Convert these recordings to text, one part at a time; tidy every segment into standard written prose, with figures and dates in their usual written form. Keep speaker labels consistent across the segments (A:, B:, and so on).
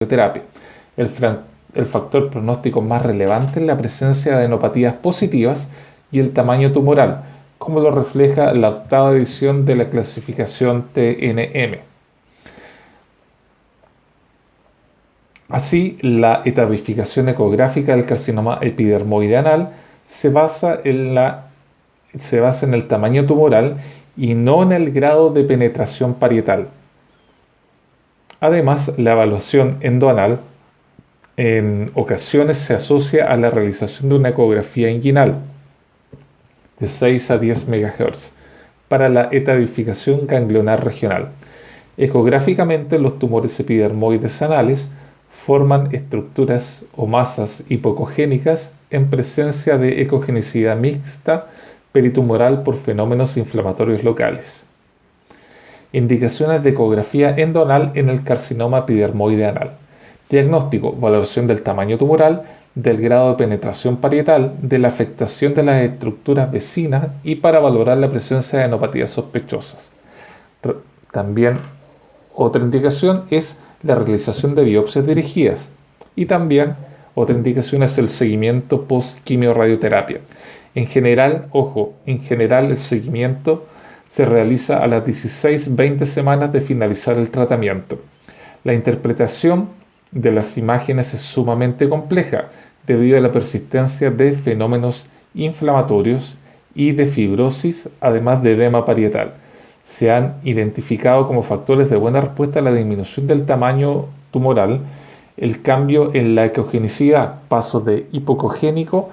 A: radioterapia. El, el factor pronóstico más relevante es la presencia de adenopatías positivas y el tamaño tumoral, como lo refleja la octava edición de la clasificación TNM. Así, la etapificación ecográfica del carcinoma epidermoide anal se basa en el tamaño tumoral y no en el grado de penetración parietal. Además, la evaluación endoanal en ocasiones se asocia a la realización de una ecografía inguinal de 6 a 10 MHz para la etapificación ganglionar regional. Ecográficamente, los tumores epidermoides anales forman estructuras o masas hipocogénicas en presencia de ecogenicidad mixta peritumoral por fenómenos inflamatorios locales. Indicaciones de ecografía endoanal en el carcinoma epidermoide anal. Diagnóstico, valoración del tamaño tumoral, del grado de penetración parietal, de la afectación de las estructuras vecinas y para valorar la presencia de adenopatías sospechosas. También otra indicación es la realización de biopsias dirigidas y también otra indicación es el seguimiento post-quimioradioterapia. En general el seguimiento se realiza a las 16-20 semanas de finalizar el tratamiento. La interpretación de las imágenes es sumamente compleja debido a la persistencia de fenómenos inflamatorios y de fibrosis, además de edema parietal. Se han identificado como factores de buena respuesta a la disminución del tamaño tumoral, el cambio en la ecogenicidad, paso de hipocogénico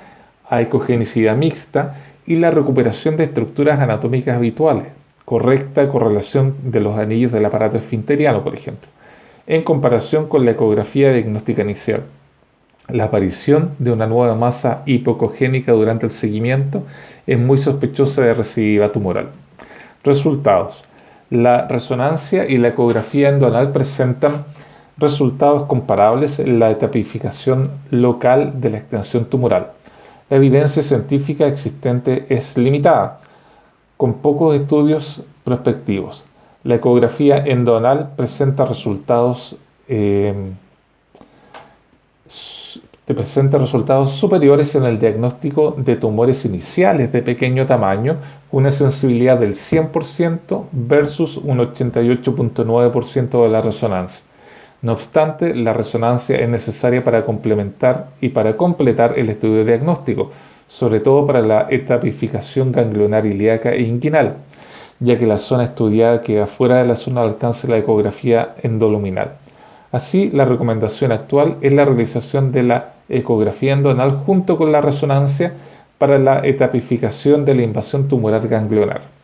A: a ecogenicidad mixta, y la recuperación de estructuras anatómicas habituales, correcta correlación de los anillos del aparato esfinteriano, por ejemplo, en comparación con la ecografía diagnóstica inicial. La aparición de una nueva masa hipocogénica durante el seguimiento es muy sospechosa de recidiva tumoral. Resultados. La resonancia y la ecografía endoanal presentan resultados comparables en la etapificación local de la extensión tumoral. La evidencia científica existente es limitada, con pocos estudios prospectivos. La ecografía endoanal presenta resultados superiores en el diagnóstico de tumores iniciales de pequeño tamaño, una sensibilidad del 100% versus un 88.9% de la resonancia. No obstante, la resonancia es necesaria para complementar y para completar el estudio diagnóstico, sobre todo para la etapificación ganglionar ilíaca e inguinal, ya que la zona estudiada queda fuera de la zona de alcance de la ecografía endoluminal. Así, la recomendación actual es la realización de la ecografía endoanal junto con la resonancia para la etapificación de la invasión tumoral ganglionar.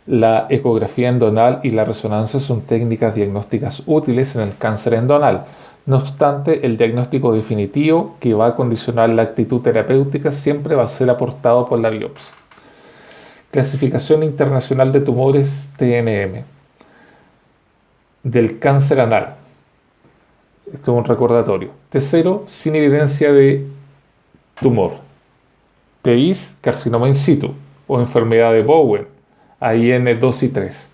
A: La ecografía endoanal y la resonancia son técnicas diagnósticas útiles en el cáncer endoanal. No obstante, el diagnóstico definitivo que va a condicionar la actitud terapéutica siempre va a ser aportado por la biopsia. Clasificación Internacional de Tumores TNM del cáncer anal. Esto es un recordatorio. T0, sin evidencia de tumor. TIS, carcinoma in situ o enfermedad de Bowen, AIN 2 y 3.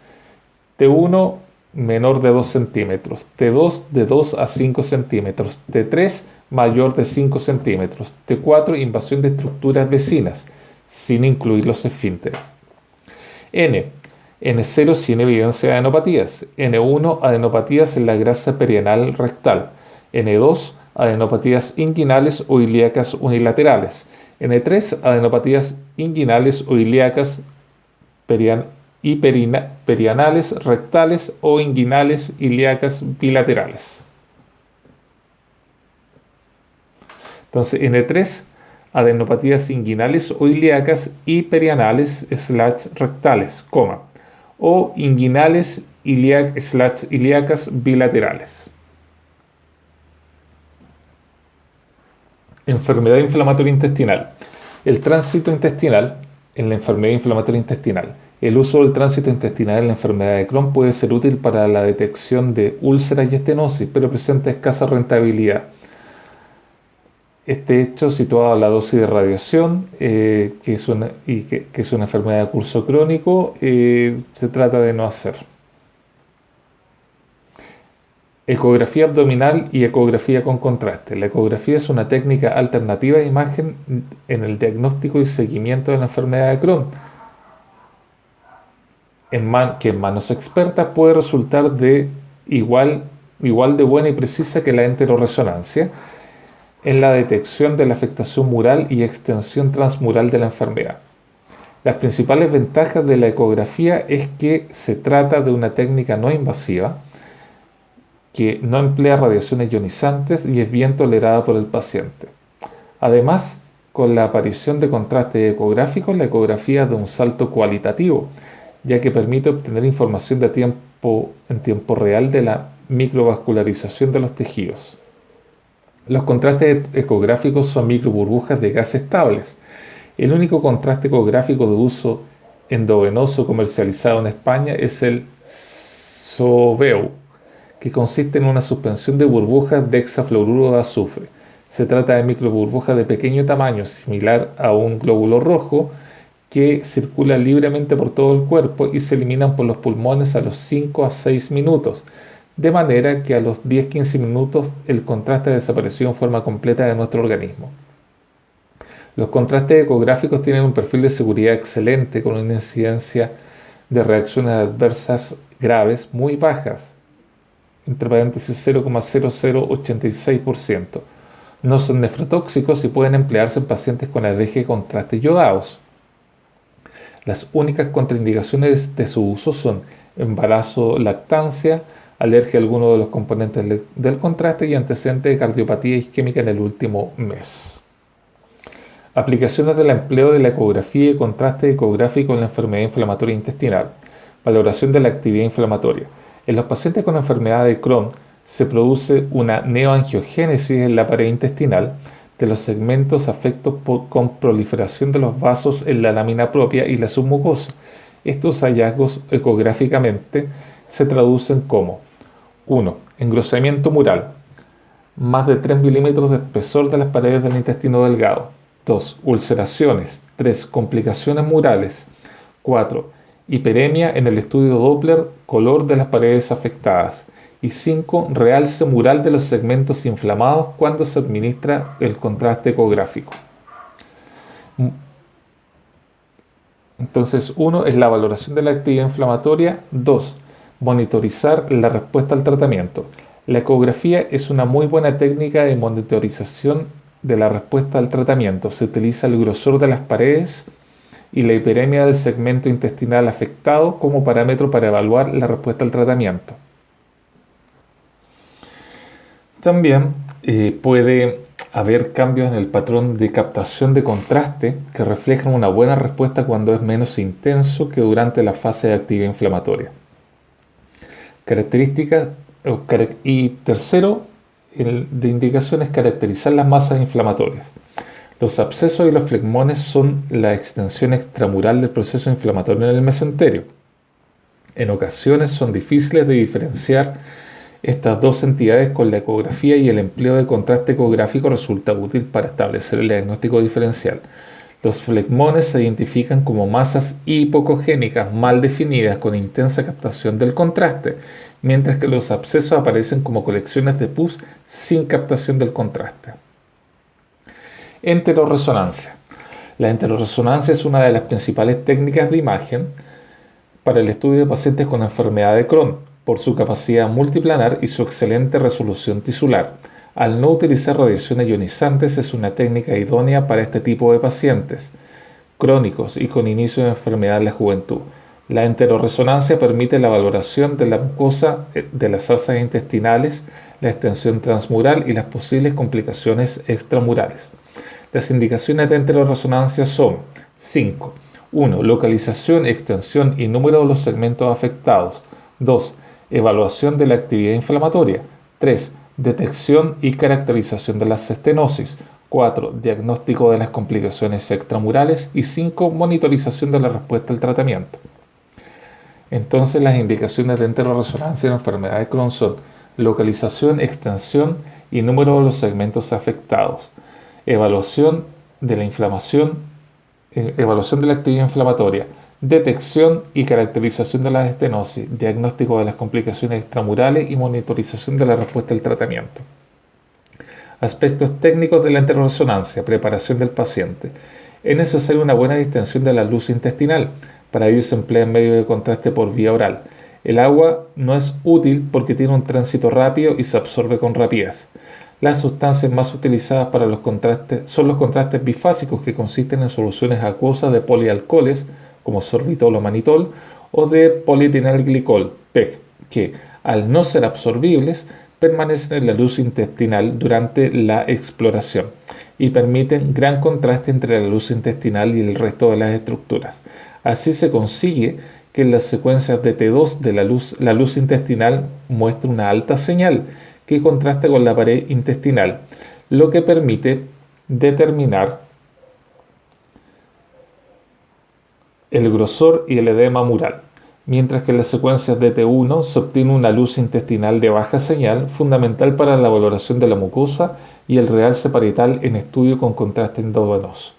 A: T1, menor de 2 centímetros. T2, de 2 a 5 centímetros. T3, mayor de 5 centímetros. T4, invasión de estructuras vecinas, sin incluir los esfínteres. N0, sin evidencia de adenopatías. N1, adenopatías en la grasa perianal rectal. N2, adenopatías inguinales o ilíacas unilaterales. N3, adenopatías inguinales o ilíacas perianales rectales o inguinales ilíacas bilaterales. Entonces, N3, adenopatías inguinales o ilíacas y perianales / rectales, o inguinales / ilíacas bilaterales. Enfermedad inflamatoria intestinal. El tránsito intestinal en la enfermedad inflamatoria intestinal. El uso del tránsito intestinal en la enfermedad de Crohn puede ser útil para la detección de úlceras y estenosis, pero presenta escasa rentabilidad. Este hecho situado a la dosis de radiación, que es una enfermedad de curso crónico, se trata de no hacer. Ecografía abdominal y ecografía con contraste. La ecografía es una técnica alternativa de imagen en el diagnóstico y seguimiento de la enfermedad de Crohn, que en manos expertas puede resultar de igual de buena y precisa que la enterorresonancia en la detección de la afectación mural y extensión transmural de la enfermedad. Las principales ventajas de la ecografía es que se trata de una técnica no invasiva, que no emplea radiaciones ionizantes y es bien tolerada por el paciente. Además, con la aparición de contrastes ecográficos, la ecografía da un salto cualitativo, ya que permite obtener información en tiempo real de la microvascularización de los tejidos. Los contrastes ecográficos son microburbujas de gas estables. El único contraste ecográfico de uso endovenoso comercializado en España es el SOVEU, que consiste en una suspensión de burbujas de hexafluoruro de azufre. Se trata de microburbujas de pequeño tamaño, similar a un glóbulo rojo, que circulan libremente por todo el cuerpo y se eliminan por los pulmones a los 5 a 6 minutos, de manera que a los 10-15 minutos el contraste ha desaparecido en forma completa de nuestro organismo. Los contrastes ecográficos tienen un perfil de seguridad excelente, con una incidencia de reacciones adversas graves muy bajas, entre paréntesis 0,0086%. No son nefrotóxicos y pueden emplearse en pacientes con alergia a contrastes yodados. Las únicas contraindicaciones de su uso son embarazo, lactancia, alergia a alguno de los componentes del contraste y antecedente de cardiopatía isquémica en el último mes. Aplicaciones del empleo de la ecografía y contraste ecográfico en la enfermedad inflamatoria intestinal. Valoración de la actividad inflamatoria. En los pacientes con enfermedad de Crohn se produce una neoangiogénesis en la pared intestinal de los segmentos afectos con proliferación de los vasos en la lámina propia y la submucosa. Estos hallazgos ecográficamente se traducen como 1. Engrosamiento mural, más de 3 milímetros de espesor de las paredes del intestino delgado. 2. Ulceraciones. 3. Complicaciones murales. 4. Hiperemia en el estudio Doppler, color de las paredes afectadas. Y 5. Realce mural de los segmentos inflamados cuando se administra el contraste ecográfico. Entonces, 1 es la valoración de la actividad inflamatoria. 2. Monitorizar la respuesta al tratamiento. La ecografía es una muy buena técnica de monitorización de la respuesta al tratamiento. Se utiliza el grosor de las paredes y la hiperemia del segmento intestinal afectado como parámetro para evaluar la respuesta al tratamiento. También puede haber cambios en el patrón de captación de contraste que reflejan una buena respuesta cuando es menos intenso que durante la fase de actividad inflamatoria. Características y tercero de indicación es caracterizar las masas inflamatorias. Los abscesos y los flegmones son la extensión extramural del proceso inflamatorio en el mesenterio. En ocasiones son difíciles de diferenciar estas dos entidades con la ecografía y el empleo de contraste ecográfico resulta útil para establecer el diagnóstico diferencial. Los flegmones se identifican como masas hipocogénicas mal definidas con intensa captación del contraste, mientras que los abscesos aparecen como colecciones de pus sin captación del contraste. Enterorresonancia. La enterorresonancia es una de las principales técnicas de imagen para el estudio de pacientes con enfermedad de Crohn, por su capacidad multiplanar y su excelente resolución tisular. Al no utilizar radiaciones ionizantes, es una técnica idónea para este tipo de pacientes crónicos y con inicio de enfermedad en la juventud. La enterorresonancia permite la valoración de la mucosa de las asas intestinales, la extensión transmural y las posibles complicaciones extramurales. Las indicaciones de enterorresonancia son 5. 1. Localización, extensión y número de los segmentos afectados. 2. Evaluación de la actividad inflamatoria. 3. Detección y caracterización de las estenosis. 4. Diagnóstico de las complicaciones extramurales. Y 5. Monitorización de la respuesta al tratamiento. Entonces, las indicaciones de enterorresonancia en la enfermedad de Crohn son localización, extensión y número de los segmentos afectados. Evaluación de la inflamación, evaluación de la actividad inflamatoria. detección y caracterización de las estenosis, diagnóstico de las complicaciones extramurales y monitorización de la respuesta al tratamiento. Aspectos técnicos de la enteroresonancia, preparación del paciente. Es necesaria una buena distensión de la luz intestinal. Para ello se emplean medios de contraste por vía oral. El agua no es útil porque tiene un tránsito rápido y se absorbe con rapidez. Las sustancias más utilizadas para los contrastes son los contrastes bifásicos, que consisten en soluciones acuosas de polialcoholes como sorbitol o manitol, o de polietilenglicol, PEG, que al no ser absorbibles permanecen en la luz intestinal durante la exploración y permiten gran contraste entre la luz intestinal y el resto de las estructuras. Así se consigue que en las secuencias de T2 de la luz intestinal muestra una alta señal que contrasta con la pared intestinal, lo que permite determinar el grosor y el edema mural, mientras que en las secuencias de T1 se obtiene una luz intestinal de baja señal, fundamental para la valoración de la mucosa y el realce parietal en estudio con contraste endovenoso.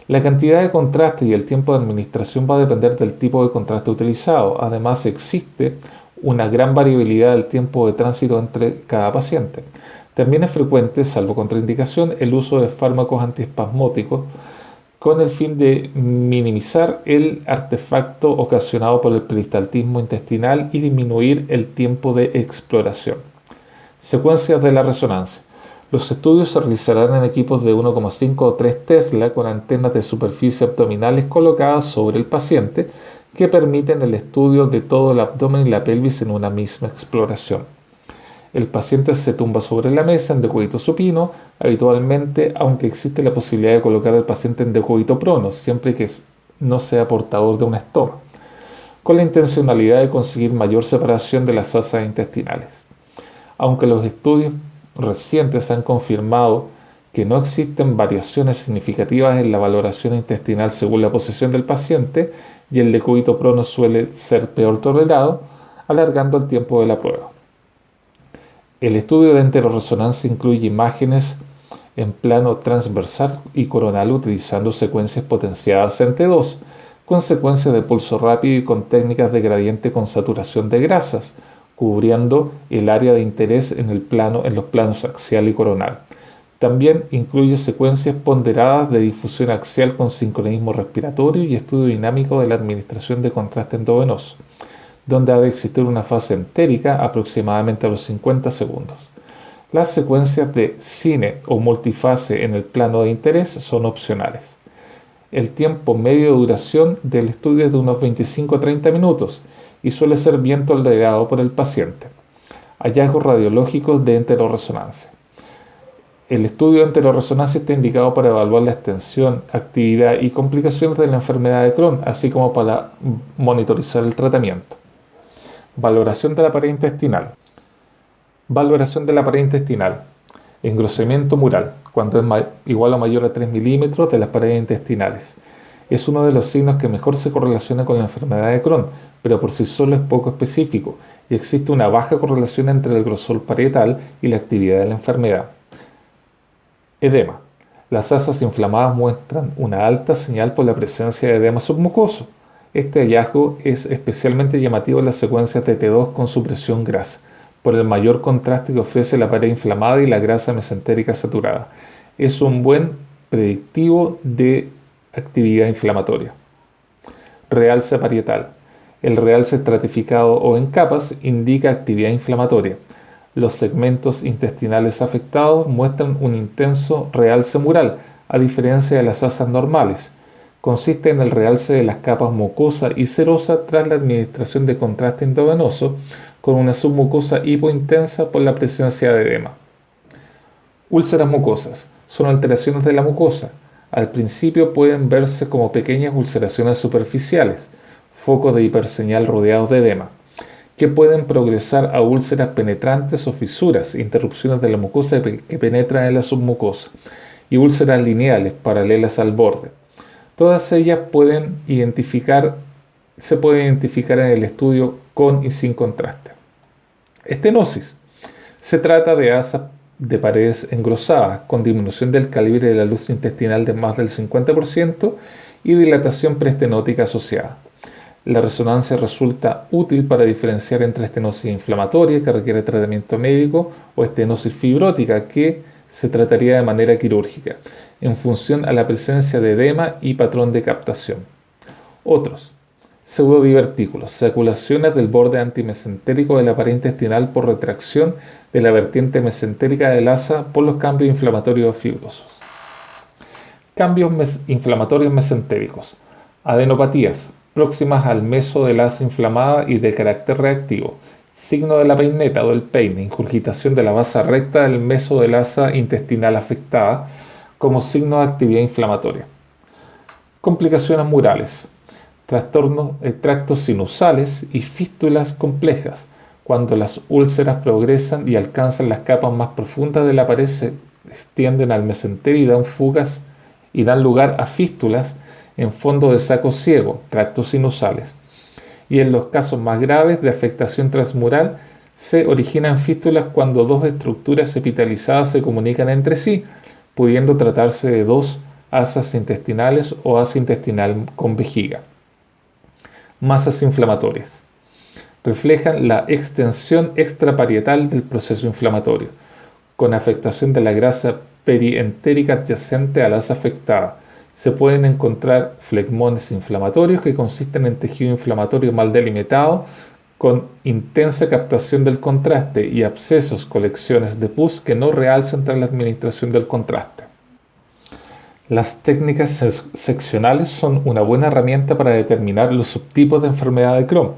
A: La cantidad de contraste y el tiempo de administración va a depender del tipo de contraste utilizado. Además, existe una gran variabilidad del tiempo de tránsito entre cada paciente. También es frecuente, salvo contraindicación, el uso de fármacos antiespasmódicos con el fin de minimizar el artefacto ocasionado por el peristaltismo intestinal y disminuir el tiempo de exploración. Secuencias de la resonancia. Los estudios se realizarán en equipos de 1,5 o 3 Tesla con antenas de superficie abdominales colocadas sobre el paciente que permiten el estudio de todo el abdomen y la pelvis en una misma exploración. El paciente se tumba sobre la mesa en decúbito supino, habitualmente, aunque existe la posibilidad de colocar al paciente en decúbito prono, siempre que no sea portador de un estoma, con la intencionalidad de conseguir mayor separación de las asas intestinales. Aunque los estudios recientes han confirmado que no existen variaciones significativas en la valoración intestinal según la posición del paciente, y el decúbito prono suele ser peor tolerado, alargando el tiempo de la prueba. El estudio de enteroresonancia incluye imágenes en plano transversal y coronal utilizando secuencias potenciadas en T2, con secuencias de pulso rápido y con técnicas de gradiente con saturación de grasas, cubriendo el área de interés en los planos axial y coronal. También incluye secuencias ponderadas de difusión axial con sincronismo respiratorio y estudio dinámico de la administración de contraste endovenoso, donde ha de existir una fase entérica aproximadamente a los 50 segundos. Las secuencias de cine o multifase en el plano de interés son opcionales. El tiempo medio de duración del estudio es de unos 25 a 30 minutos y suele ser bien tolerado por el paciente. Hallazgos radiológicos de enteroresonancia. El estudio de enteroresonancia está indicado para evaluar la extensión, actividad y complicaciones de la enfermedad de Crohn, así como para monitorizar el tratamiento. Valoración de la pared intestinal. Valoración de la pared intestinal. Engrosamiento mural, cuando es igual o mayor a 3 milímetros de las paredes intestinales. Es uno de los signos que mejor se correlaciona con la enfermedad de Crohn, pero por sí solo es poco específico y existe una baja correlación entre el grosor parietal y la actividad de la enfermedad. Edema. Las asas inflamadas muestran una alta señal por la presencia de edema submucoso. Este hallazgo es especialmente llamativo en las secuencias de T2 con supresión grasa, por el mayor contraste que ofrece la pared inflamada y la grasa mesentérica saturada. Es un buen predictivo de actividad inflamatoria. Realce parietal. El realce estratificado o en capas indica actividad inflamatoria. Los segmentos intestinales afectados muestran un intenso realce mural, a diferencia de las asas normales. Consiste en el realce de las capas mucosa y serosa tras la administración de contraste endovenoso, con una submucosa hipointensa por la presencia de edema. Úlceras mucosas. Son alteraciones de la mucosa. Al principio pueden verse como pequeñas ulceraciones superficiales, focos de hiperseñal rodeados de edema, que pueden progresar a úlceras penetrantes o fisuras, interrupciones de la mucosa que penetran en la submucosa, y úlceras lineales paralelas al borde. Todas ellas se pueden identificar en el estudio con y sin contraste. Estenosis. Se trata de asas de paredes engrosadas, con disminución del calibre de la luz intestinal de más del 50% y dilatación preestenótica asociada. La resonancia resulta útil para diferenciar entre estenosis inflamatoria, que requiere tratamiento médico, o estenosis fibrótica, que se trataría de manera quirúrgica, en función a la presencia de edema y patrón de captación. Otros: pseudodivertículos, saculaciones del borde antimesentérico de la pared intestinal por retracción de la vertiente mesentérica del asa por los cambios inflamatorios fibrosos. Cambios inflamatorios mesentéricos. Adenopatías próximas al meso del asa inflamada y de carácter reactivo. Signo de la peineta o del peine. Ingurgitación de la base recta del meso del asa intestinal afectada como signo de actividad inflamatoria. Complicaciones murales. Trastornos de tractos sinusales y fístulas complejas. Cuando las úlceras progresan y alcanzan las capas más profundas de la pared, se extienden al mesenterio y dan lugar a fístulas en fondo de saco ciego, tractos sinusales. Y en los casos más graves de afectación transmural, se originan fístulas cuando dos estructuras epitelizadas se comunican entre sí, pudiendo tratarse de dos asas intestinales o asa intestinal con vejiga. Masas inflamatorias. Reflejan la extensión extraparietal del proceso inflamatorio, con afectación de la grasa perientérica adyacente a la asa afectada. Se pueden encontrar flegmones inflamatorios que consisten en tejido inflamatorio mal delimitado con intensa captación del contraste y abscesos, colecciones de pus que no realzan tras la administración del contraste. Las técnicas seccionales son una buena herramienta para determinar los subtipos de enfermedad de Crohn: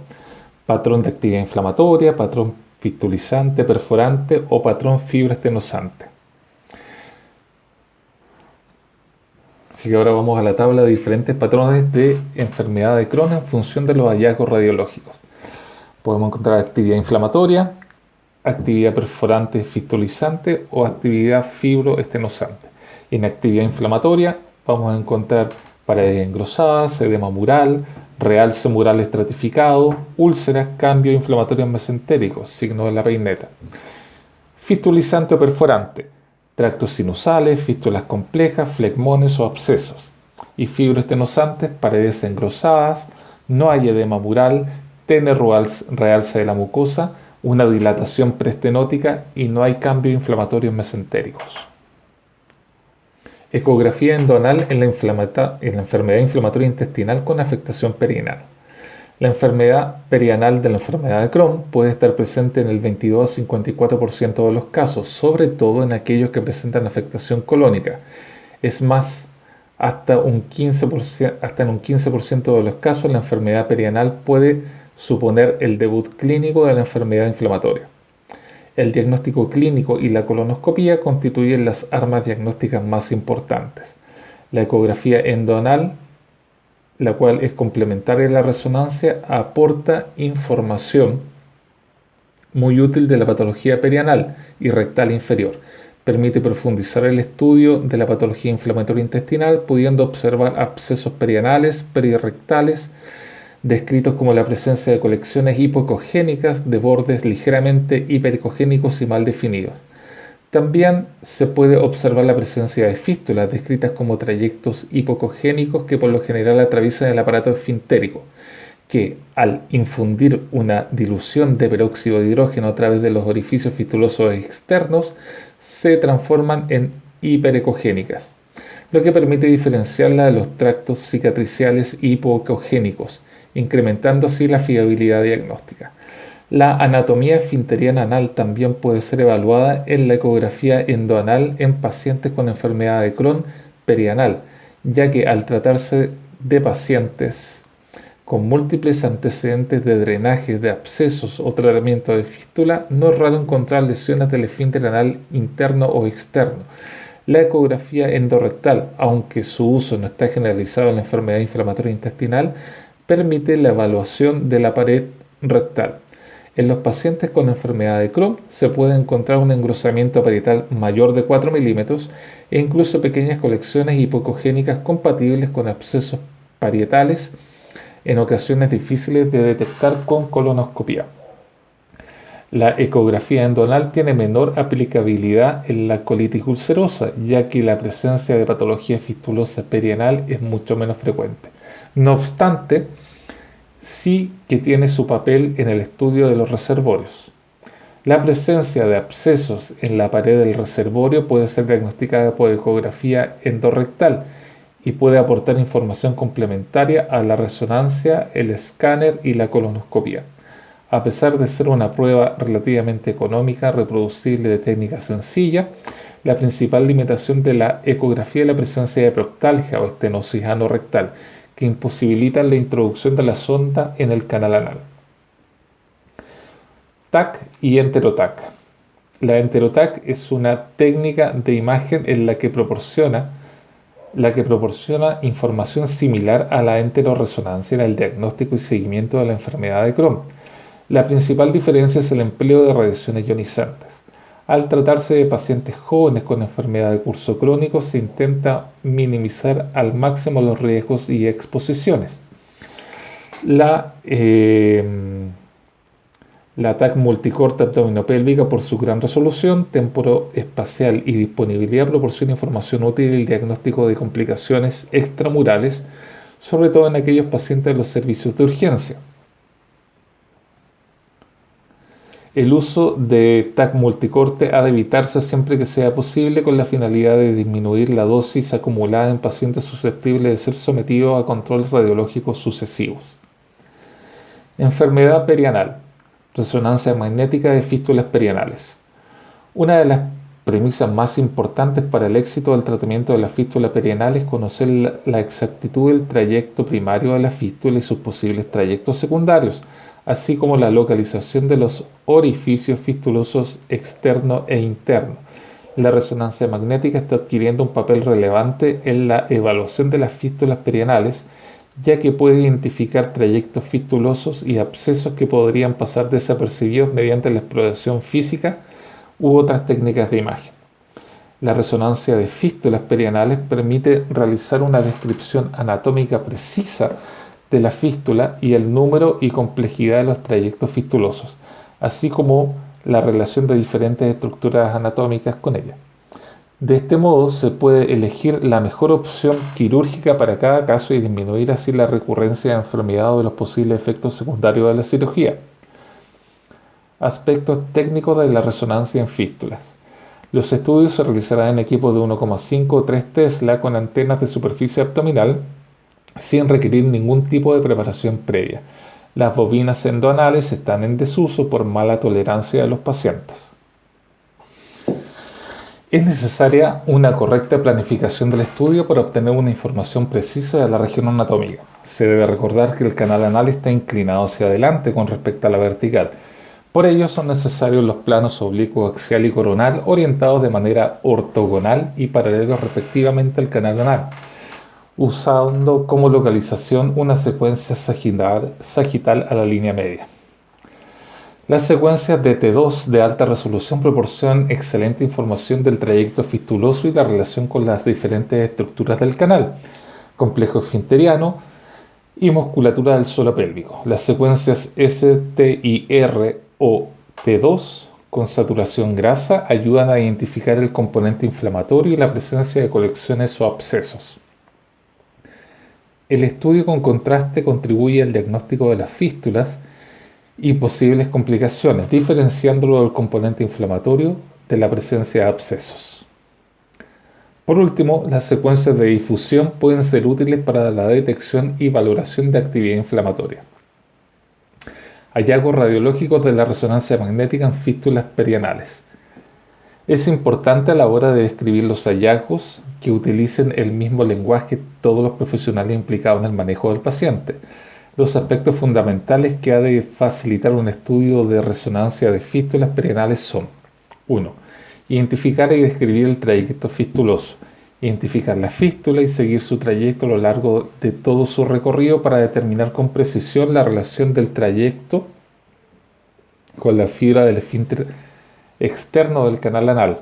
A: patrón de actividad inflamatoria, patrón fistulizante, perforante o patrón fibroestenosante. Así que ahora vamos a la tabla de diferentes patrones de enfermedad de Crohn en función de los hallazgos radiológicos. Podemos encontrar actividad inflamatoria, actividad perforante fistulizante o actividad fibroestenosante. En actividad inflamatoria vamos a encontrar paredes engrosadas, edema mural, realce mural estratificado, úlceras, cambios inflamatorios mesentéricos, signo de la peineta. Fistulizante o perforante: tractos sinusales, fístulas complejas, flegmones o abscesos. Y fibroestenosantes: paredes engrosadas, no hay edema mural, tiene realce de la mucosa, una dilatación preestenótica y no hay cambios inflamatorios mesentéricos. Ecografía endonal en la enfermedad inflamatoria intestinal con afectación perianal. La enfermedad perianal de la enfermedad de Crohn puede estar presente en el 22 a 54% de los casos, sobre todo en aquellos que presentan afectación colónica. Es más, hasta en un 15% de los casos la enfermedad perianal puede suponer el debut clínico de la enfermedad inflamatoria. El diagnóstico clínico y la colonoscopía constituyen las armas diagnósticas más importantes. La ecografía endonal, la cual es complementaria a la resonancia, aporta información muy útil de la patología perianal y rectal inferior. Permite profundizar el estudio de la patología inflamatoria intestinal, pudiendo observar abscesos perianales, perirectales, descritos como la presencia de colecciones hipoecogénicas de bordes ligeramente hiperecogénicos y mal definidos. También se puede observar la presencia de fístulas, descritas como trayectos hipoecogénicos que por lo general atraviesan el aparato esfintérico, que al infundir una dilución de peróxido de hidrógeno a través de los orificios fistulosos externos, se transforman en hiperecogénicas, lo que permite diferenciarla de los tractos cicatriciales hipoecogénicos, incrementando así la fiabilidad diagnóstica. La anatomía esfinteriana anal también puede ser evaluada en la ecografía endoanal en pacientes con enfermedad de Crohn perianal, ya que al tratarse de pacientes con múltiples antecedentes de drenaje de abscesos o tratamiento de fístula, no es raro encontrar lesiones del esfínter anal interno o externo. La ecografía endorrectal, aunque su uso no está generalizado en la enfermedad inflamatoria intestinal, permite la evaluación de la pared rectal. En los pacientes con enfermedad de Crohn se puede encontrar un engrosamiento parietal mayor de 4 milímetros e incluso pequeñas colecciones hipoecogénicas compatibles con abscesos parietales, en ocasiones difíciles de detectar con colonoscopia. La ecografía endonal tiene menor aplicabilidad en la colitis ulcerosa, ya que la presencia de patología fistulosa perianal es mucho menos frecuente. No obstante, sí que tiene su papel en el estudio de los reservorios. La presencia de abscesos en la pared del reservorio puede ser diagnosticada por ecografía endorrectal y puede aportar información complementaria a la resonancia, el escáner y la colonoscopia. A pesar de ser una prueba relativamente económica, reproducible de técnica sencilla, la principal limitación de la ecografía es la presencia de proctalgia o estenosis anorrectal, que imposibilitan la introducción de la sonda en el canal anal. TAC y enteroTAC. La enteroTAC es una técnica de imagen en la que proporciona información similar a la enteroresonancia en el diagnóstico y seguimiento de la enfermedad de Crohn. La principal diferencia es el empleo de radiaciones ionizantes. Al tratarse de pacientes jóvenes con enfermedad de curso crónico, se intenta minimizar al máximo los riesgos y exposiciones. La TAC multicorte abdominopélvica, por su gran resolución temporoespacial y disponibilidad, proporciona información útil en el diagnóstico de complicaciones extramurales, sobre todo en aquellos pacientes de los servicios de urgencia. El uso de TAC multicorte ha de evitarse siempre que sea posible, con la finalidad de disminuir la dosis acumulada en pacientes susceptibles de ser sometidos a controles radiológicos sucesivos. Enfermedad perianal. Resonancia magnética de fístulas perianales. Una de las premisas más importantes para el éxito del tratamiento de la fístula perianal es conocer la exactitud del trayecto primario de la fístula y sus posibles trayectos secundarios, así como la localización de los orificios fistulosos externo e interno. La resonancia magnética está adquiriendo un papel relevante en la evaluación de las fístulas perianales, ya que puede identificar trayectos fistulosos y abscesos que podrían pasar desapercibidos mediante la exploración física u otras técnicas de imagen. La resonancia de fístulas perianales permite realizar una descripción anatómica precisa de la fístula y el número y complejidad de los trayectos fistulosos, así como la relación de diferentes estructuras anatómicas con ella. De este modo se puede elegir la mejor opción quirúrgica para cada caso y disminuir así la recurrencia de enfermedad o de los posibles efectos secundarios de la cirugía. Aspectos técnicos de la resonancia en fístulas. Los estudios se realizarán en equipos de 1,5 o 3 Tesla con antenas de superficie abdominal sin requerir ningún tipo de preparación previa. Las bobinas endoanales están en desuso por mala tolerancia de los pacientes. Es necesaria una correcta planificación del estudio para obtener una información precisa de la región anatómica. Se debe recordar que el canal anal está inclinado hacia adelante con respecto a la vertical. Por ello son necesarios los planos oblicuo, axial y coronal orientados de manera ortogonal y paralelos respectivamente al canal anal, usando como localización una secuencia sagital a la línea media. Las secuencias de T2 de alta resolución proporcionan excelente información del trayecto fistuloso y la relación con las diferentes estructuras del canal, complejo esfinteriano y musculatura del suelo pélvico. Las secuencias STIR o T2 con saturación grasa ayudan a identificar el componente inflamatorio y la presencia de colecciones o abscesos. El estudio con contraste contribuye al diagnóstico de las fístulas y posibles complicaciones, diferenciándolo del componente inflamatorio de la presencia de abscesos. Por último, las secuencias de difusión pueden ser útiles para la detección y valoración de actividad inflamatoria. Hallazgos radiológicos de la resonancia magnética en fístulas perianales. Es importante a la hora de describir los hallazgos que utilicen el mismo lenguaje todos los profesionales implicados en el manejo del paciente. Los aspectos fundamentales que ha de facilitar un estudio de resonancia de fístulas perianales son: 1. Identificar y describir el trayecto fistuloso. Identificar la fístula y seguir su trayecto a lo largo de todo su recorrido para determinar con precisión la relación del trayecto con la fibra del esfínter externo del canal anal.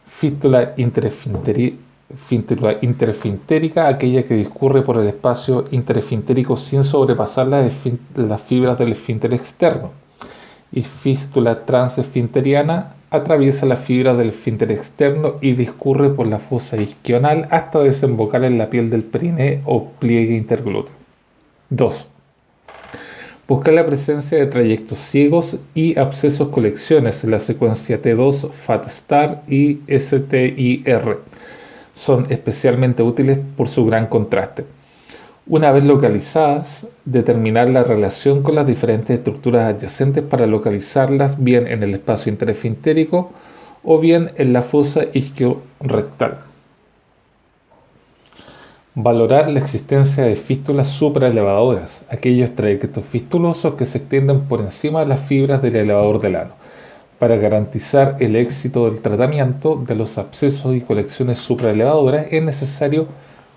A: Fístula interesfintérica, aquella que discurre por el espacio interesfintérico sin sobrepasar las fibras del esfínter externo. y fístula transesfinteriana, atraviesa la fibra del esfínter externo y discurre por la fosa isquional hasta desembocar en la piel del periné o pliegue interglúteo. 2. Buscar la presencia de trayectos ciegos y abscesos colecciones en la secuencia T2, FAT-STAR y STIR. Son especialmente útiles por su gran contraste. Una vez localizadas, determinar la relación con las diferentes estructuras adyacentes para localizarlas bien en el espacio interesfintérico o bien en la fosa isquiorrectal. Valorar la existencia de fístulas supraelevadoras, aquellos trayectos fistulosos que se extienden por encima de las fibras del elevador del ano. Para garantizar el éxito del tratamiento de los abscesos y colecciones supraelevadoras es necesario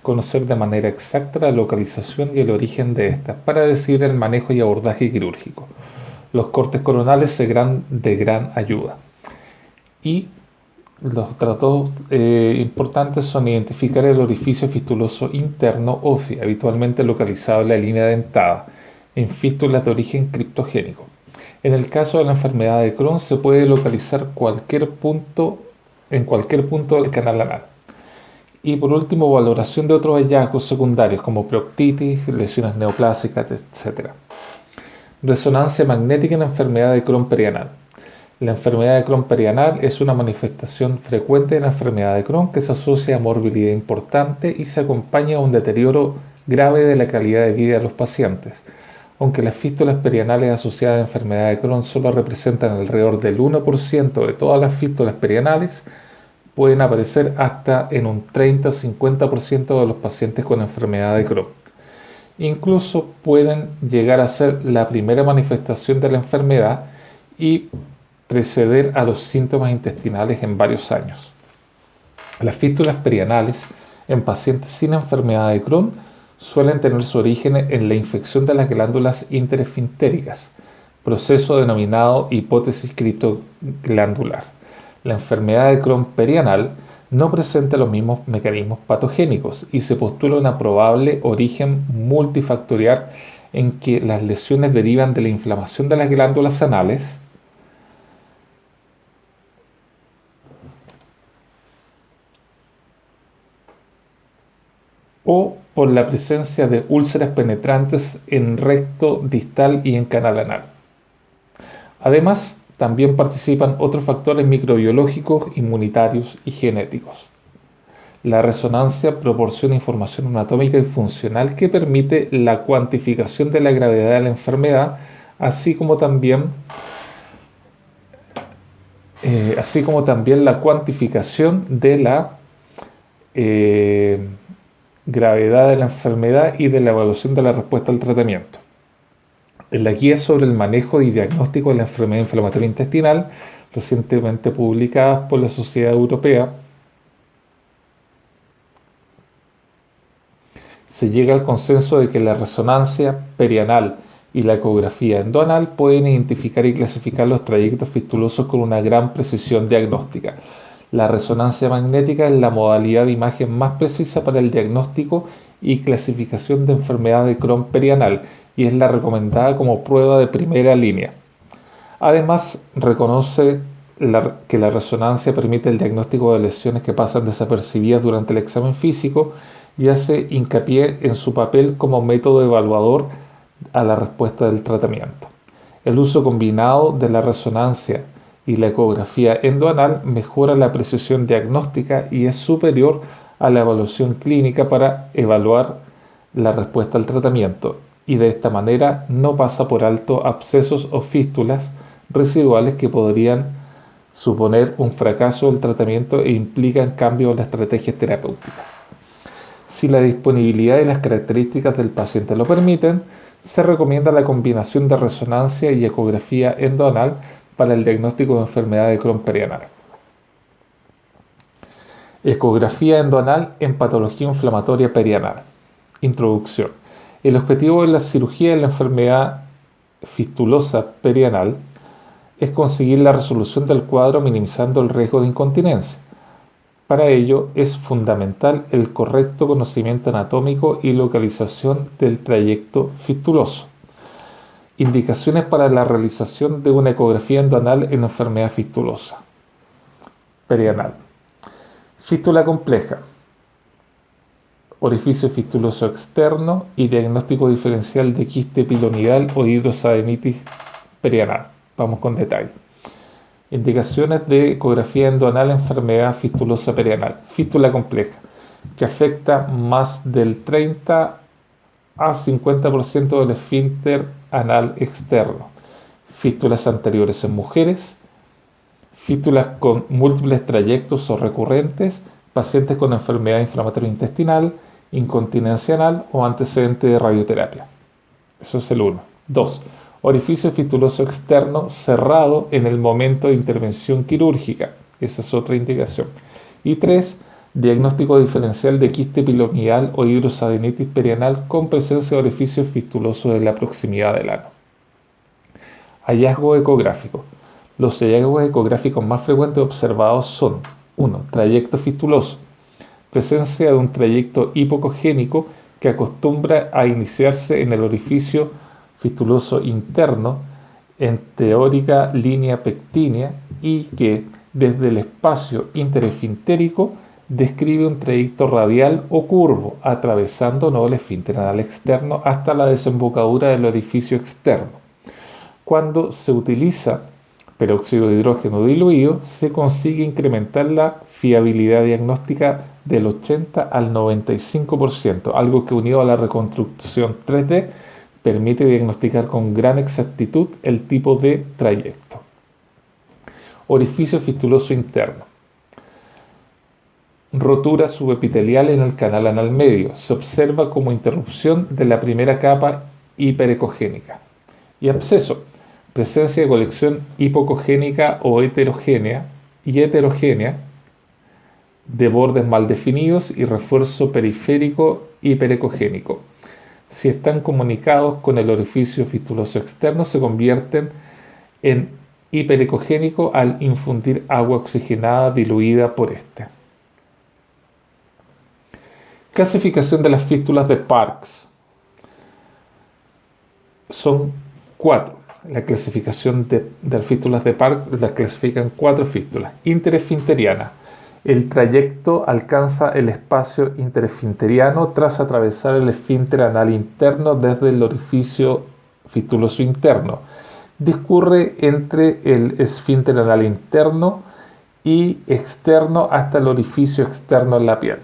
A: conocer de manera exacta la localización y el origen de estas para decidir el manejo y abordaje quirúrgico. Los cortes coronales serán de gran ayuda. Y los datos importantes son identificar el orificio fistuloso interno OFI, habitualmente localizado en la línea dentada, en fístulas de origen criptogénico. En el caso de la enfermedad de Crohn se puede localizar en cualquier punto del canal anal. Y por último, valoración de otros hallazgos secundarios como proctitis, lesiones neoplásicas, etc. Resonancia magnética en la enfermedad de Crohn perianal. La enfermedad de Crohn perianal es una manifestación frecuente de la enfermedad de Crohn que se asocia a morbilidad importante y se acompaña a un deterioro grave de la calidad de vida de los pacientes. Aunque las fístulas perianales asociadas a la enfermedad de Crohn solo representan alrededor del 1% de todas las fístulas perianales, pueden aparecer hasta en un 30-50% de los pacientes con enfermedad de Crohn. Incluso pueden llegar a ser la primera manifestación de la enfermedad y preceder a los síntomas intestinales en varios años. Las fístulas perianales en pacientes sin enfermedad de Crohn suelen tener su origen en la infección de las glándulas interesfintéricas, proceso denominado hipótesis criptoglandular. La enfermedad de Crohn perianal no presenta los mismos mecanismos patogénicos y se postula una probable origen multifactorial en que las lesiones derivan de la inflamación de las glándulas anales, o por la presencia de úlceras penetrantes en recto distal y en canal anal. Además, también participan otros factores microbiológicos, inmunitarios y genéticos. La resonancia proporciona información anatómica y funcional que permite la cuantificación de la gravedad de la enfermedad, así como también la cuantificación de la gravedad de la enfermedad y de la evaluación de la respuesta al tratamiento. En la guía sobre el manejo y diagnóstico de la enfermedad inflamatoria intestinal, recientemente publicada por la Sociedad Europea, se llega al consenso de que la resonancia perianal y la ecografía endoanal pueden identificar y clasificar los trayectos fistulosos con una gran precisión diagnóstica. La resonancia magnética es la modalidad de imagen más precisa para el diagnóstico y clasificación de enfermedad de Crohn perianal y es la recomendada como prueba de primera línea. Además, reconoce que la resonancia permite el diagnóstico de lesiones que pasan desapercibidas durante el examen físico y hace hincapié en su papel como método evaluador a la respuesta del tratamiento. El uso combinado de la resonancia y la ecografía endoanal mejora la precisión diagnóstica y es superior a la evaluación clínica para evaluar la respuesta al tratamiento y de esta manera no pasa por alto abscesos o fístulas residuales que podrían suponer un fracaso del tratamiento e implican cambios en las estrategias terapéuticas. Si la disponibilidad y las características del paciente lo permiten, se recomienda la combinación de resonancia y ecografía endoanal para el diagnóstico de enfermedad de Crohn perianal. Ecografía endoanal en patología inflamatoria perianal. Introducción. El objetivo de la cirugía de la enfermedad fistulosa perianal es conseguir la resolución del cuadro minimizando el riesgo de incontinencia. Para ello es fundamental el correcto conocimiento anatómico y localización del trayecto fistuloso. Indicaciones para la realización de una ecografía endoanal en enfermedad fistulosa perianal. Fístula compleja, orificio fistuloso externo y diagnóstico diferencial de quiste pilonidal o hidrosadenitis perianal. Vamos con detalle. Indicaciones de ecografía endoanal en enfermedad fistulosa perianal. Fístula compleja, que afecta más del 30 a 50% del esfínter anal externo. Fístulas anteriores en mujeres. Fístulas con múltiples trayectos o recurrentes. Pacientes con enfermedad inflamatoria intestinal, incontinencia anal o antecedente de radioterapia. Eso es el 1. 2. Orificio fistuloso externo cerrado en el momento de intervención quirúrgica. Esa es otra indicación. Y 3. Diagnóstico diferencial de quiste pilonidal o hidrosadenitis perianal con presencia de orificio fistuloso en la proximidad del ano. Hallazgo ecográfico. Los hallazgos ecográficos más frecuentes observados son: 1. Trayecto fistuloso. Presencia de un trayecto hipocogénico que acostumbra a iniciarse en el orificio fistuloso interno en teórica línea pectínea y que desde el espacio interesfintérico describe un trayecto radial o curvo atravesando el esfínter anal externo hasta la desembocadura del orificio externo. Cuando se utiliza peróxido de hidrógeno diluido, se consigue incrementar la fiabilidad diagnóstica del 80 al 95%, algo que unido a la reconstrucción 3D permite diagnosticar con gran exactitud el tipo de trayecto. Orificio fistuloso interno. Rotura subepitelial en el canal anal medio. Se observa como interrupción de la primera capa hiperecogénica. Y absceso. Presencia de colección hipocogénica o heterogénea de bordes mal definidos y refuerzo periférico hiperecogénico. Si están comunicados con el orificio fistuloso externo, se convierten en hiperecogénico al infundir agua oxigenada diluida por este. Clasificación de las fístulas de Parkes. Son 4. La clasificación de las fístulas de Parkes las clasifican 4 fístulas. Interesfinteriana. El trayecto alcanza el espacio interesfinteriano tras atravesar el esfínter anal interno desde el orificio fistuloso interno. Discurre entre el esfínter anal interno y externo hasta el orificio externo en la piel.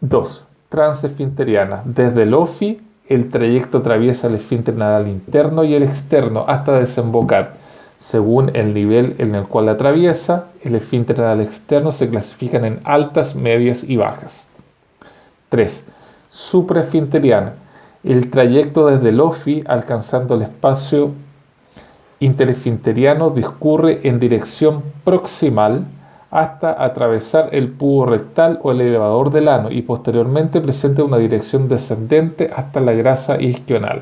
A: 2. Transesfinteriana. Desde el OFI, el trayecto atraviesa el esfínter anal interno y el externo hasta desembocar. Según el nivel en el cual atraviesa, el esfínter anal externo se clasifican en altas, medias y bajas. 3. Supraesfinteriana. El trayecto desde el OFI, alcanzando el espacio interesfinteriano, discurre en dirección proximal hasta atravesar el pubo rectal o el elevador del ano y posteriormente presenta una dirección descendente hasta la grasa isquional.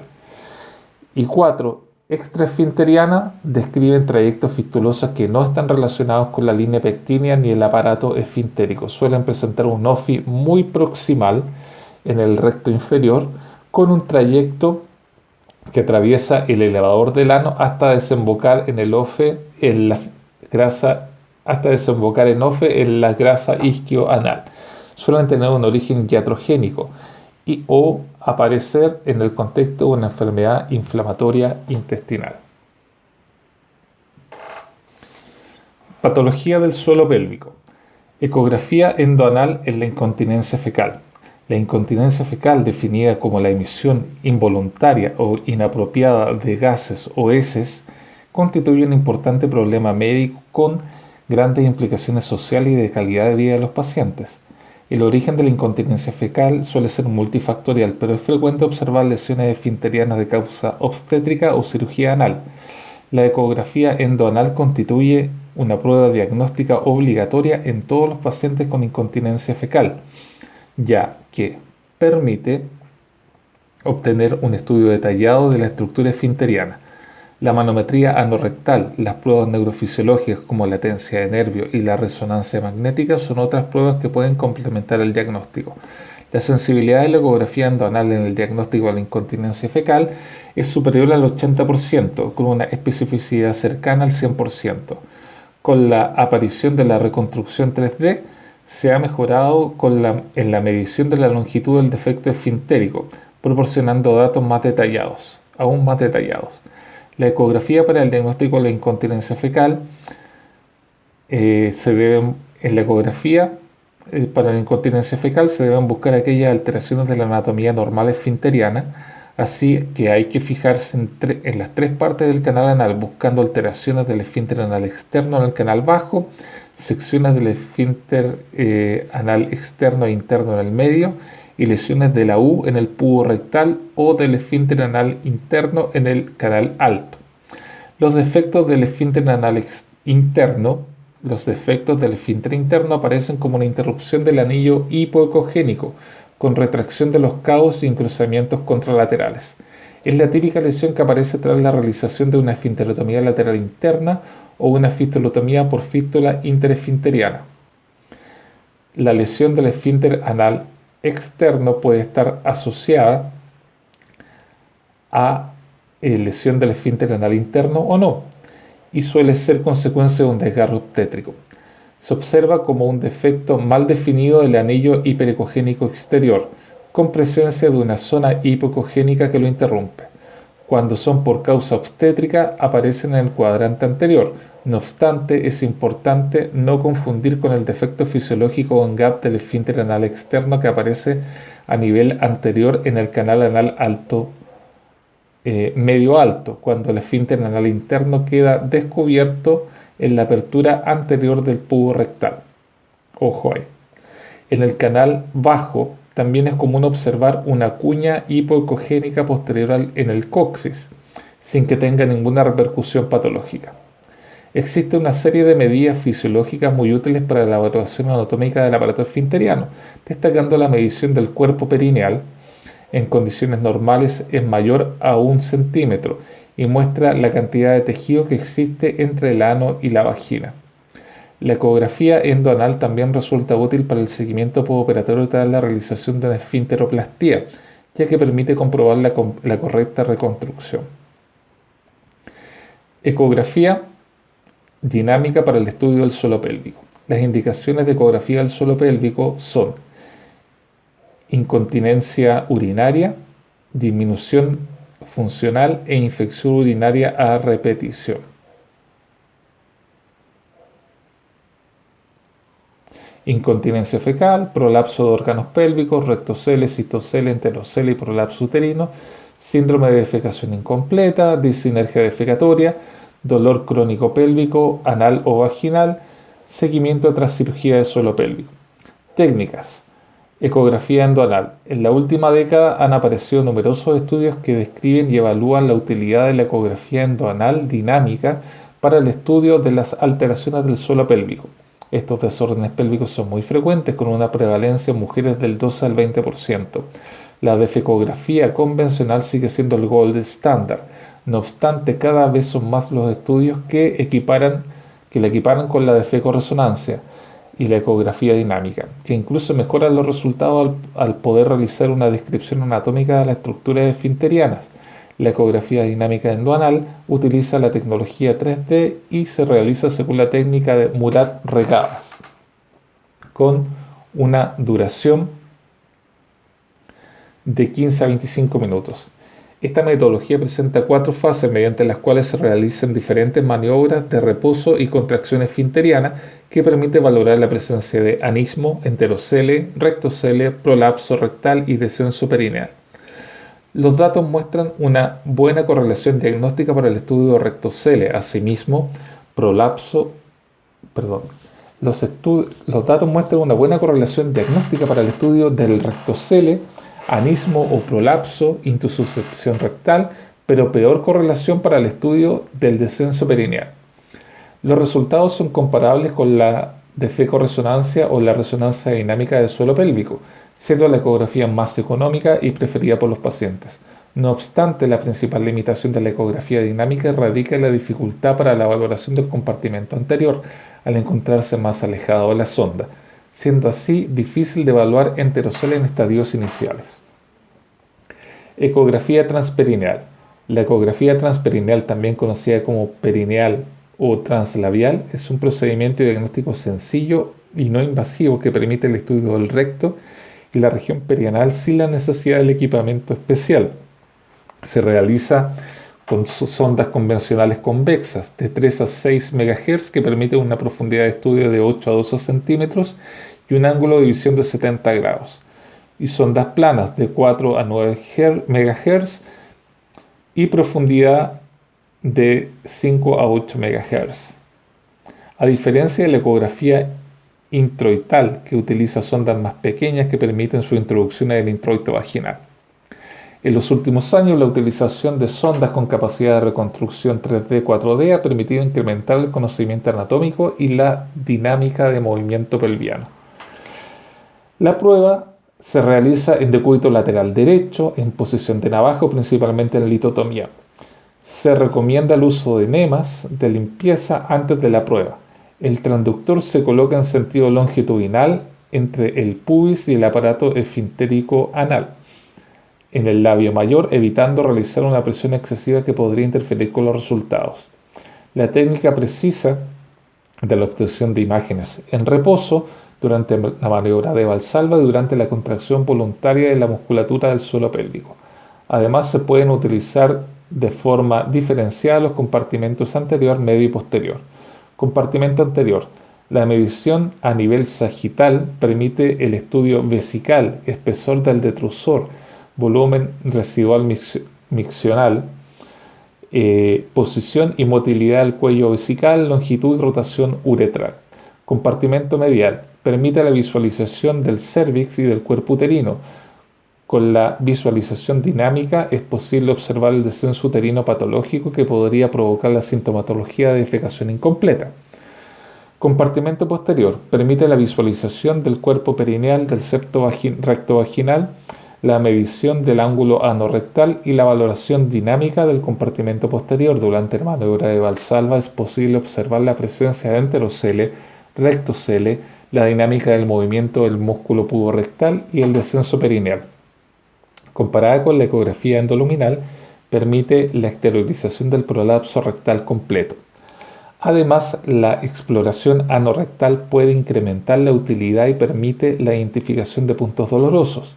A: Y 4. Extraesfinteriana. Describen trayectos fistulosos que no están relacionados con la línea pectínea ni el aparato esfintérico. Suelen presentar un OFI muy proximal en el recto inferior con un trayecto que atraviesa el elevador del ano hasta desembocar en el OFE en la grasa isquioanal. Suelen tener un origen iatrogénico o aparecer en el contexto de una enfermedad inflamatoria intestinal. Patología del suelo pélvico. Ecografía endoanal en la incontinencia fecal. La incontinencia fecal, definida como la emisión involuntaria o inapropiada de gases o heces, constituye un importante problema médico con grandes implicaciones sociales y de calidad de vida de los pacientes. El origen de la incontinencia fecal suele ser multifactorial, pero es frecuente observar lesiones esfinterianas de causa obstétrica o cirugía anal. La ecografía endoanal constituye una prueba diagnóstica obligatoria en todos los pacientes con incontinencia fecal, ya que permite obtener un estudio detallado de la estructura esfinteriana. La manometría anorrectal, las pruebas neurofisiológicas como latencia de nervio y la resonancia magnética son otras pruebas que pueden complementar el diagnóstico. La sensibilidad de la ecografía endoanal en el diagnóstico de la incontinencia fecal es superior al 80%, con una especificidad cercana al 100%. Con la aparición de la reconstrucción 3D, se ha mejorado en la medición de la longitud del defecto esfintérico, proporcionando datos aún más detallados. La ecografía para el diagnóstico de la incontinencia fecal en la ecografía para la incontinencia fecal se deben buscar aquellas alteraciones de la anatomía normal esfinteriana, así que hay que fijarse en las tres partes del canal anal, buscando alteraciones del esfínter anal externo en el canal bajo, secciones del esfínter anal externo e interno en el medio y lesiones de la U en el pubo rectal o del esfínter anal interno en el canal alto. Los defectos del esfínter anal interno aparecen como una interrupción del anillo hipoecogénico, con retracción de los caos y encruzamientos contralaterales. Es la típica lesión que aparece tras la realización de una esfinterotomía lateral interna o una fistulotomía por fístula interesfinteriana. La lesión del esfínter anal externo puede estar asociada a lesión del esfínter anal interno o no, y suele ser consecuencia de un desgarro obstétrico. Se observa como un defecto mal definido del anillo hiperecogénico exterior, con presencia de una zona hipoecogénica que lo interrumpe. Cuando son por causa obstétrica, aparecen en el cuadrante anterior. No obstante, es importante no confundir con el defecto fisiológico o gap del esfínter anal externo que aparece a nivel anterior en el canal anal alto, medio alto, cuando el esfínter anal interno queda descubierto en la apertura anterior del pubo rectal. Ojo ahí. En el canal bajo también es común observar una cuña hipoecogénica posterior en el coxis, sin que tenga ninguna repercusión patológica. Existe una serie de medidas fisiológicas muy útiles para la evaluación anatómica del aparato esfinteriano, destacando la medición del cuerpo perineal. En condiciones normales es mayor a 1 centímetro y muestra la cantidad de tejido que existe entre el ano y la vagina. La ecografía endoanal también resulta útil para el seguimiento postoperatorio tras la realización de una esfinteroplastía, ya que permite comprobar la correcta reconstrucción. Ecografía dinámica para el estudio del suelo pélvico. Las indicaciones de ecografía del suelo pélvico son incontinencia urinaria, disminución funcional e infección urinaria a repetición. Incontinencia fecal, prolapso de órganos pélvicos, rectocele, citocele, enterocele y prolapso uterino, síndrome de defecación incompleta, disinergia defecatoria, dolor crónico pélvico, anal o vaginal, seguimiento tras cirugía de suelo pélvico. Técnicas. Ecografía endoanal. En la última década han aparecido numerosos estudios que describen y evalúan la utilidad de la ecografía endoanal dinámica para el estudio de las alteraciones del suelo pélvico. Estos desórdenes pélvicos son muy frecuentes, con una prevalencia en mujeres del 12 al 20%. La defecografía convencional sigue siendo el gold estándar. No obstante, cada vez son más los estudios que la equiparan con la defecoresonancia y la ecografía dinámica, que incluso mejoran los resultados al poder realizar una descripción anatómica de las estructuras esfinterianas. La ecografía dinámica endoanal utiliza la tecnología 3D y se realiza según la técnica de Murat-Regadas, con una duración de 15 a 25 minutos. Esta metodología presenta 4 fases mediante las cuales se realizan diferentes maniobras de reposo y contracción esfinteriana que permite valorar la presencia de anismo, enterocele, rectocele, prolapso rectal y descenso perineal. Los datos muestran una buena correlación diagnóstica para el estudio de rectocele. Asimismo, los datos muestran una buena correlación diagnóstica para el estudio del rectocele, anismo o prolapso, intususcepción rectal, pero peor correlación para el estudio del descenso perineal. Los resultados son comparables con la defecoresonancia o la resonancia dinámica del suelo pélvico, siendo la ecografía más económica y preferida por los pacientes. No obstante, la principal limitación de la ecografía dinámica radica en la dificultad para la valoración del compartimento anterior, al encontrarse más alejado de la sonda, siendo así difícil de evaluar enterocele en estadios iniciales. Ecografía transperineal. La ecografía transperineal, también conocida como perineal o translabial, es un procedimiento diagnóstico sencillo y no invasivo que permite el estudio del recto y la región perianal sin la necesidad del equipamiento especial. Se realiza con sondas convencionales convexas de 3 a 6 MHz que permiten una profundidad de estudio de 8 a 12 centímetros y un ángulo de visión de 70 grados. Y sondas planas de 4 a 9 MHz y profundidad de 5 a 8 MHz. A diferencia de la ecografía introital, que utiliza sondas más pequeñas que permiten su introducción en el introito vaginal. En los últimos años, la utilización de sondas con capacidad de reconstrucción 3D 4D ha permitido incrementar el conocimiento anatómico y la dinámica de movimiento pelviano. La prueba se realiza en decúbito lateral derecho, en posición de navaja, principalmente en litotomía. Se recomienda el uso de enemas de limpieza antes de la prueba. El transductor se coloca en sentido longitudinal entre el pubis y el aparato esfintérico anal, en el labio mayor, evitando realizar una presión excesiva que podría interferir con los resultados. La técnica precisa de la obtención de imágenes en reposo durante la maniobra de Valsalva y durante la contracción voluntaria de la musculatura del suelo pélvico. Además, se pueden utilizar de forma diferenciada los compartimentos anterior, medio y posterior. Compartimento anterior. La medición a nivel sagital permite el estudio vesical, espesor del detrusor, volumen residual miccional, posición y motilidad del cuello vesical, longitud y rotación uretral. Compartimento medial. Permite la visualización del cérvix y del cuerpo uterino. Con la visualización dinámica es posible observar el descenso uterino patológico que podría provocar la sintomatología de defecación incompleta. Compartimento posterior. Permite la visualización del cuerpo perineal, del septo recto vaginal, la medición del ángulo anorrectal y la valoración dinámica del compartimento posterior. Durante la maniobra de Valsalva es posible observar la presencia de enterocele, rectocele, la dinámica del movimiento del músculo puborectal y el descenso perineal. Comparada con la ecografía endoluminal, permite la exteriorización del prolapso rectal completo. Además, la exploración anorrectal puede incrementar la utilidad y permite la identificación de puntos dolorosos.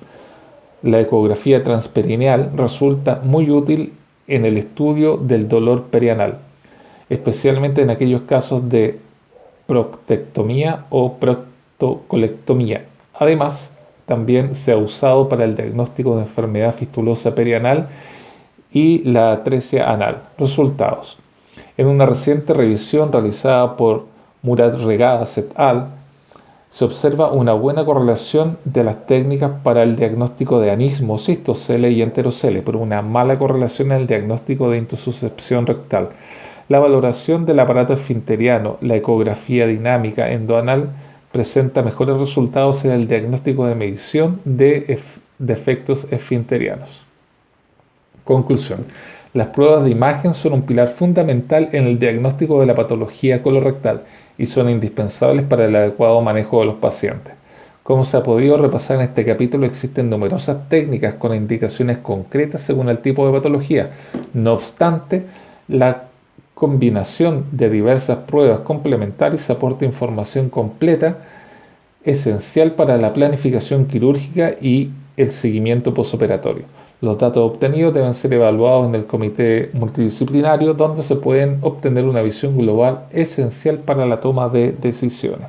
A: La ecografía transperineal resulta muy útil en el estudio del dolor perianal, especialmente en aquellos casos de proctectomía o proctocolectomía. Además, también se ha usado para el diagnóstico de enfermedad fistulosa perianal y la atresia anal. Resultados. En una reciente revisión realizada por Murat Regadas et al., se observa una buena correlación de las técnicas para el diagnóstico de anismo, cistocele y enterocele, pero una mala correlación en el diagnóstico de intususcepción rectal. La valoración del aparato esfinteriano, la ecografía dinámica endoanal, presenta mejores resultados en el diagnóstico de medición de defectos esfinterianos. Conclusión. Las pruebas de imagen son un pilar fundamental en el diagnóstico de la patología colorectal y son indispensables para el adecuado manejo de los pacientes. Como se ha podido repasar en este capítulo, existen numerosas técnicas con indicaciones concretas según el tipo de patología. No obstante, la combinación de diversas pruebas complementarias aporta información completa, esencial para la planificación quirúrgica y el seguimiento posoperatorio. Los datos obtenidos deben ser evaluados en el comité multidisciplinario, donde se pueden obtener una visión global esencial para la toma de decisiones.